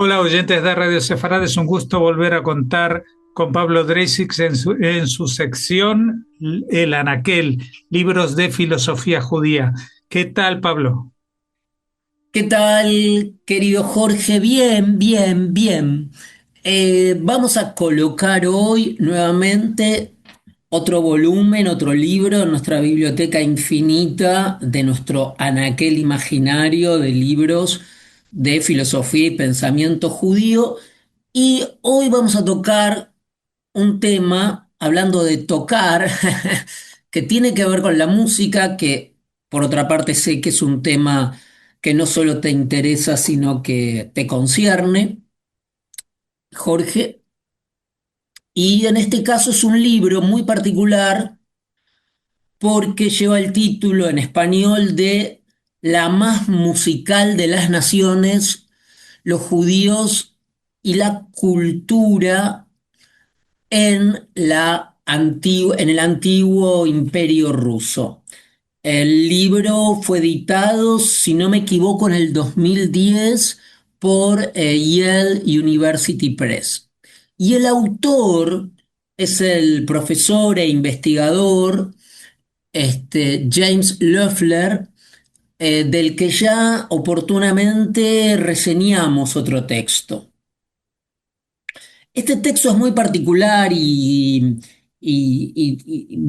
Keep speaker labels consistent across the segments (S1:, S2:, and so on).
S1: Hola, oyentes de Radio Sefarad, es un gusto volver a contar con Pablo Dreisig en su sección El Anaquel, libros de filosofía judía. ¿Qué tal, Pablo?
S2: ¿Qué tal, querido Jorge? Bien, bien, bien. Vamos a colocar hoy nuevamente otro volumen, otro libro en nuestra biblioteca infinita de nuestro anaquel imaginario de libros de filosofía y pensamiento judío. Y hoy vamos a tocar un tema, hablando de tocar, que tiene que ver con la música, que por otra parte sé que es un tema que no solo te interesa, sino que te concierne, Jorge. Y en este caso es un libro muy particular porque lleva el título en español de La más musical de las naciones, los judíos y la cultura en el antiguo Imperio Ruso. El libro fue editado, si no me equivoco, en el 2010 por Yale University Press. Y el autor es el profesor e investigador James Loeffler, del que ya oportunamente reseñamos otro texto. Este texto es muy particular y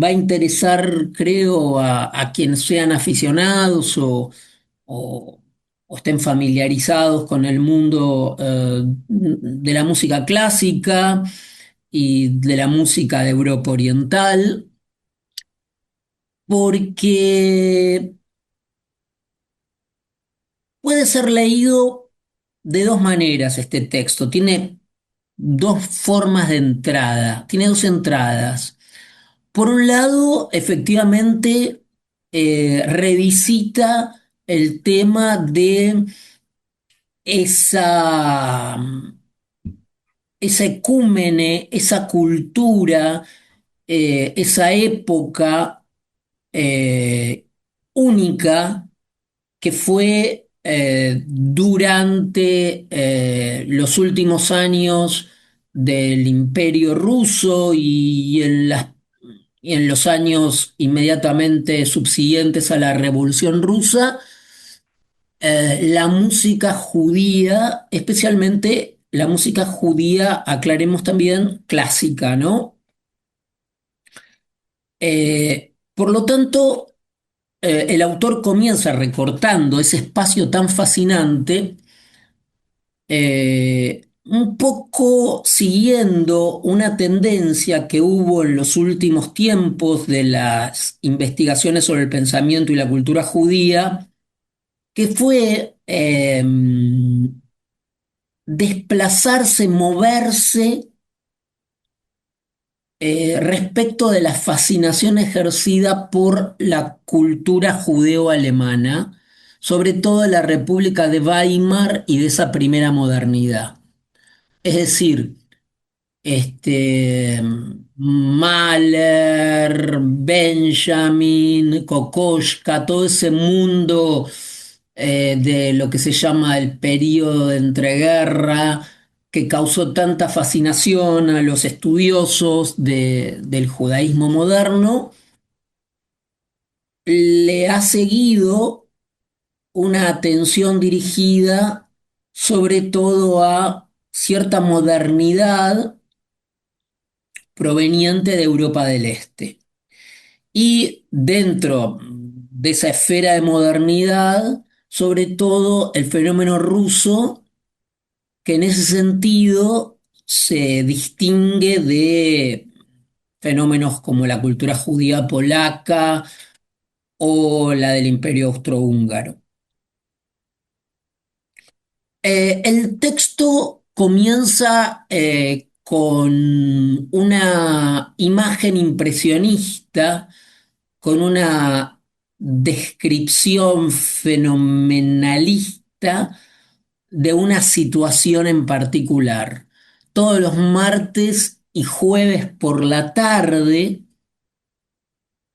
S2: va a interesar, creo, a quienes sean aficionados o- o estén familiarizados con el mundo de la música clásica y de la música de Europa Oriental, porque puede ser leído de dos maneras este texto. Tiene dos formas de entrada, tiene dos entradas. Por un lado, efectivamente, revisita el tema de esa, esa ecúmene, esa cultura, esa época eh, única que fue durante los últimos años del Imperio Ruso y en los años inmediatamente subsiguientes a la Revolución Rusa, la música judía, especialmente la música judía, aclaremos también, clásica, ¿no? Por lo tanto, el autor comienza recortando ese espacio tan fascinante, un poco siguiendo una tendencia que hubo en los últimos tiempos de las investigaciones sobre el pensamiento y la cultura judía, que fue desplazarse, moverse respecto de la fascinación ejercida por la cultura judeo-alemana, sobre todo en la República de Weimar y de esa primera modernidad. Es decir, Mahler, Benjamin, Kokoschka, todo ese mundo de lo que se llama el periodo de entreguerra, que causó tanta fascinación a los estudiosos del judaísmo moderno, le ha seguido una atención dirigida sobre todo a cierta modernidad proveniente de Europa del Este. Y dentro de esa esfera de modernidad, sobre todo el fenómeno ruso, que en ese sentido se distingue de fenómenos como la cultura judía polaca o la del Imperio Austrohúngaro. El texto comienza con una imagen impresionista, con una descripción fenomenalista de una situación en particular. Todos los martes y jueves por la tarde,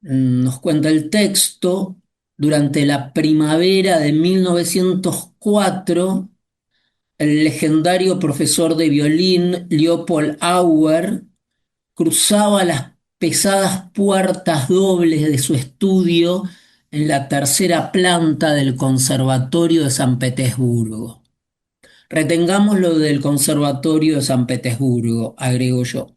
S2: nos cuenta el texto, durante la primavera de 1904, el legendario profesor de violín Leopold Auer cruzaba las pesadas puertas dobles de su estudio en la tercera planta del Conservatorio de San Petersburgo. Retengamos lo del Conservatorio de San Petersburgo, agrego yo.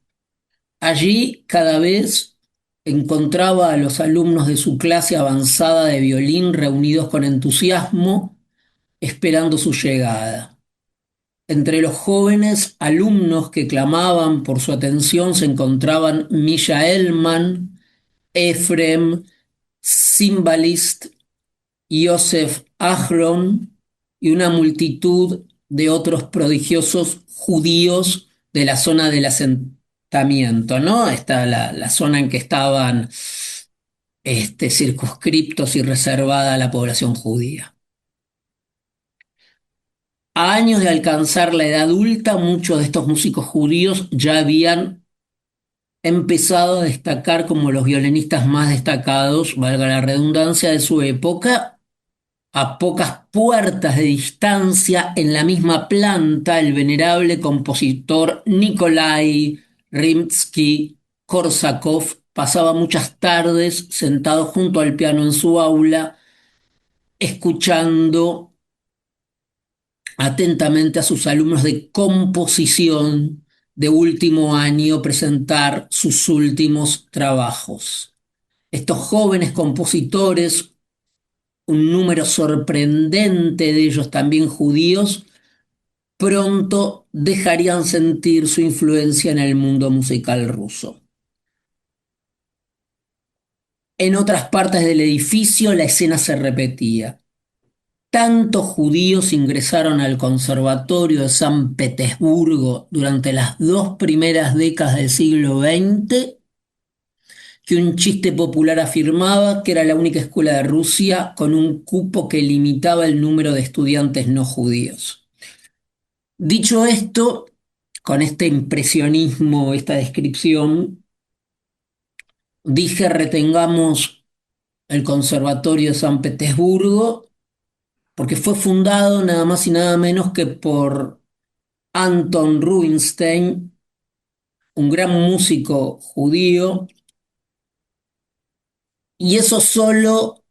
S2: Allí cada vez encontraba a los alumnos de su clase avanzada de violín reunidos con entusiasmo, esperando su llegada. Entre los jóvenes alumnos que clamaban por su atención se encontraban Misha Elman, Efrem Zimbalist, Yosef Aharon y una multitud de otros prodigiosos judíos de la zona del asentamiento, ¿no? Esta la zona en que estaban circunscriptos y reservada a la población judía. A años de alcanzar la edad adulta, muchos de estos músicos judíos ya habían empezado a destacar como los violinistas más destacados, valga la redundancia, de su época. A pocas puertas de distancia, en la misma planta, el venerable compositor Nikolai Rimsky-Korsakov pasaba muchas tardes sentado junto al piano en su aula, escuchando atentamente a sus alumnos de composición de último año presentar sus últimos trabajos. Estos jóvenes compositores, un número sorprendente de ellos también judíos, pronto dejarían sentir su influencia en el mundo musical ruso. En otras partes del edificio la escena se repetía. Tantos judíos ingresaron al Conservatorio de San Petersburgo durante las dos primeras décadas del siglo XX que un chiste popular afirmaba que era la única escuela de Rusia con un cupo que limitaba el número de estudiantes no judíos. Dicho esto, con este impresionismo, esta descripción, dije retengamos el Conservatorio de San Petersburgo porque fue fundado nada más y nada menos que por Anton Rubinstein, un gran músico judío, y eso solo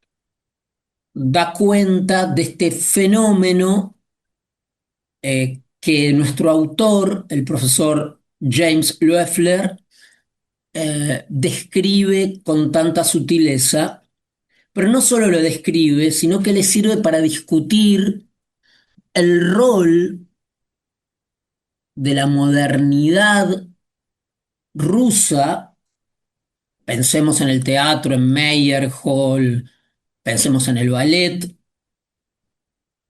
S2: da cuenta de este fenómeno que nuestro autor, el profesor James Loeffler, describe con tanta sutileza, pero no solo lo describe, sino que le sirve para discutir el rol de la modernidad rusa. Pensemos en el teatro, en Meyerhold, pensemos en el ballet.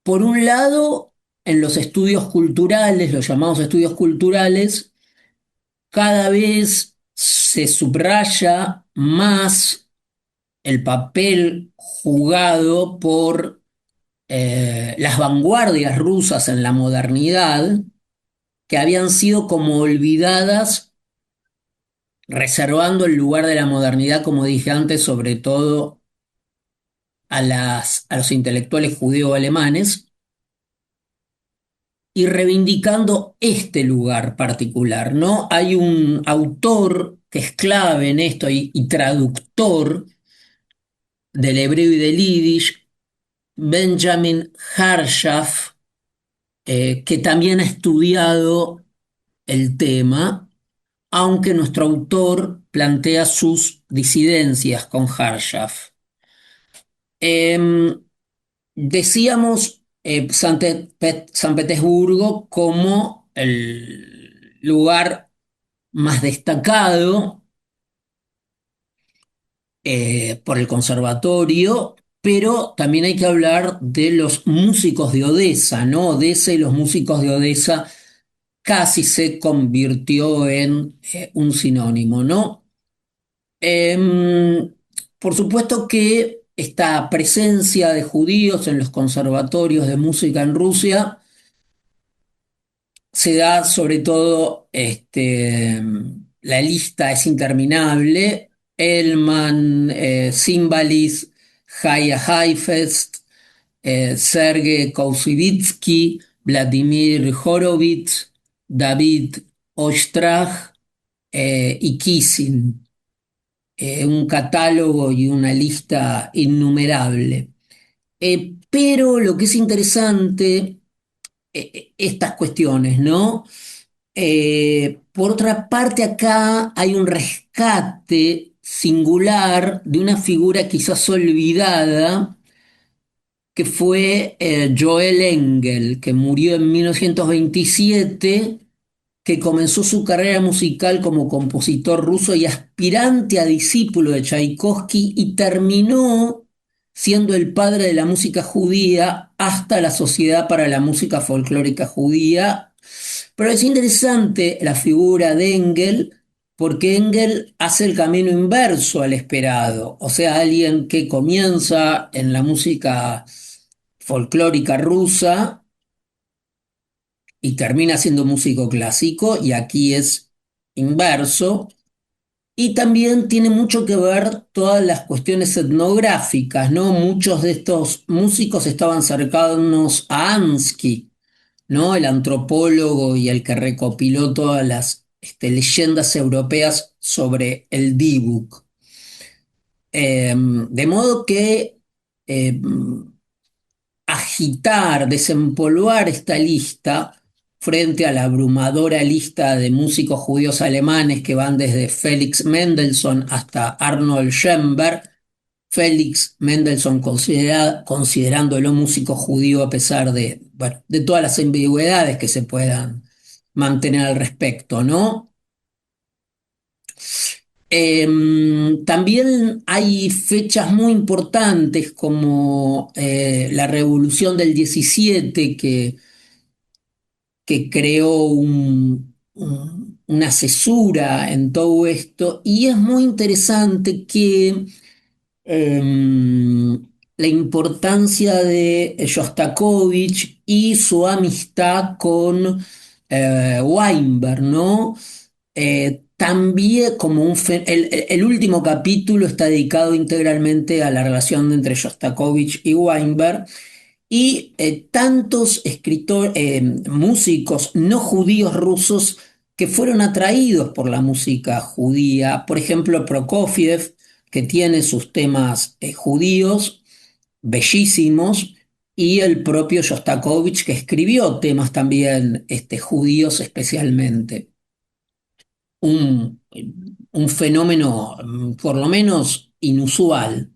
S2: Por un lado, en los estudios culturales, los llamados estudios culturales, cada vez se subraya más el papel jugado por las vanguardias rusas en la modernidad, que habían sido como olvidadas, reservando el lugar de la modernidad, como dije antes, sobre todo a los intelectuales judeo-alemanes, y reivindicando este lugar particular, ¿no? Hay un autor que es clave en esto y traductor del hebreo y del yiddish, Benjamin Harshaff, que también ha estudiado el tema, aunque nuestro autor plantea sus disidencias con Harshaff. Em, Decíamos San Petersburgo como el lugar más destacado por el conservatorio, pero también hay que hablar de los músicos de Odessa, ¿no? Odessa y los músicos de Odessa casi se convirtió en un sinónimo, ¿no? Em, por supuesto que esta presencia de judíos en los conservatorios de música en Rusia se da sobre todo, la lista es interminable, Elman, Zimbalist, Chaya Heifetz, Sergei Koussevitzky, Vladimir Horowitz, David Oistrakh y Kissing. Un catálogo y una lista innumerable. Pero lo que es interesante, estas cuestiones, ¿no? Por otra parte, acá hay un rescate singular de una figura quizás olvidada, que fue Joel Engel, que murió en 1927, que comenzó su carrera musical como compositor ruso y aspirante a discípulo de Tchaikovsky y terminó siendo el padre de la música judía hasta la Sociedad para la Música Folclórica Judía. Pero es interesante la figura de Engel porque Engel hace el camino inverso al esperado, o sea, alguien que comienza en la música folclórica rusa y termina siendo músico clásico, y aquí es inverso. Y también tiene mucho que ver todas las cuestiones etnográficas, ¿no? Muchos de estos músicos estaban cercanos a Ansky, ¿no? El antropólogo y el que recopiló todas las leyendas europeas sobre el Dibuk. De modo que eh, agitar, desempolvar esta lista frente a la abrumadora lista de músicos judíos alemanes que van desde Felix Mendelssohn hasta Arnold Schoenberg. Félix Mendelssohn considerándolo músico judío a pesar de, bueno, de todas las ambigüedades que se puedan mantener al respecto, ¿no? También hay fechas muy importantes como la Revolución del 17 que creó una cesura en todo esto, y es muy interesante que la importancia de Shostakovich y su amistad con Weinberg, ¿no? También como el último capítulo está dedicado integralmente a la relación entre Shostakovich y Weinberg, y tantos escritores, músicos no judíos rusos que fueron atraídos por la música judía. Por ejemplo, Prokofiev, que tiene sus temas judíos bellísimos, y el propio Shostakovich, que escribió temas también judíos especialmente. Un, un fenómeno por lo menos inusual.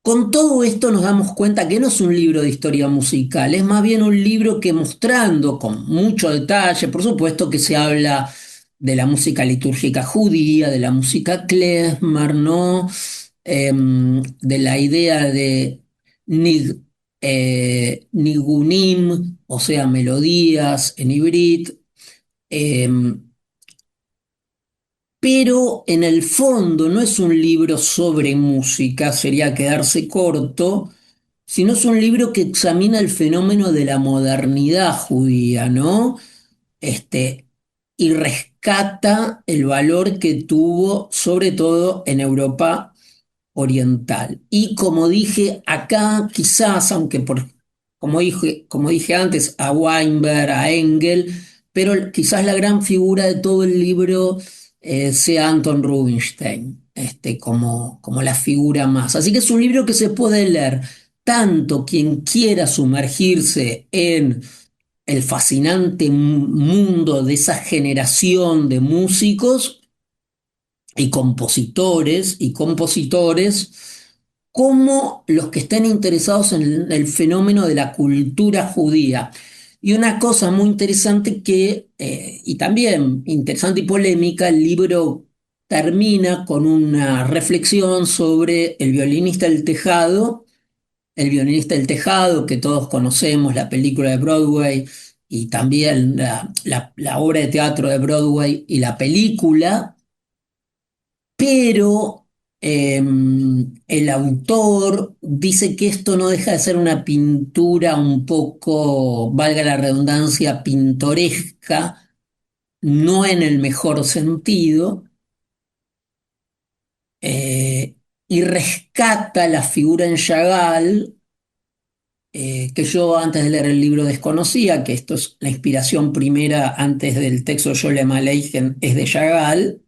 S2: Con todo esto nos damos cuenta que no es un libro de historia musical, es más bien un libro que, mostrando con mucho detalle, por supuesto que se habla de la música litúrgica judía, de la música klezmer, ¿no? De la idea de nigunim, o sea, melodías en hibrid, em, pero en el fondo no es un libro sobre música, sería quedarse corto, sino es un libro que examina el fenómeno de la modernidad judía, ¿no? Este, y rescata el valor que tuvo, sobre todo en Europa oriental. Y como dije acá, quizás, aunque como dije antes, a Weinberg, a Engel, pero quizás la gran figura de todo el libro sea Anton Rubinstein, como la figura más. Así que es un libro que se puede leer tanto quien quiera sumergirse en el fascinante mundo de esa generación de músicos y compositores, como los que estén interesados en el fenómeno de la cultura judía. Y una cosa muy interesante y también interesante y polémica, el libro termina con una reflexión sobre el violinista del tejado, que todos conocemos, la película de Broadway, y también la obra de teatro de Broadway y la película. Pero el autor dice que esto no deja de ser una pintura un poco, valga la redundancia, pintoresca, no en el mejor sentido, eh, y rescata la figura en Chagall que yo antes de leer el libro desconocía, que esto es la inspiración primera antes del texto Sholem Aleichem, es de Chagall,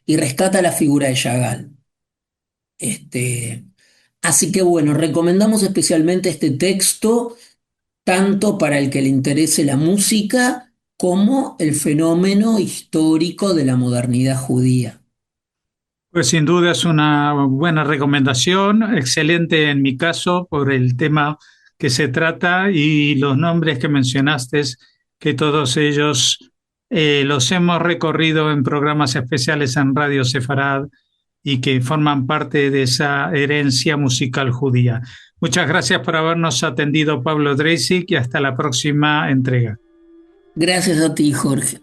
S2: y rescata la figura de Chagall. Este, así que bueno, recomendamos especialmente este texto, tanto para el que le interese la música como el fenómeno histórico de la modernidad judía.
S1: Pues sin duda es una buena recomendación, excelente en mi caso por el tema que se trata y los nombres que mencionaste, que todos ellos los hemos recorrido en programas especiales en Radio Sefarad y que forman parte de esa herencia musical judía. Muchas gracias por habernos atendido, Pablo Dreisig, y hasta la próxima entrega.
S2: Gracias a ti, Jorge.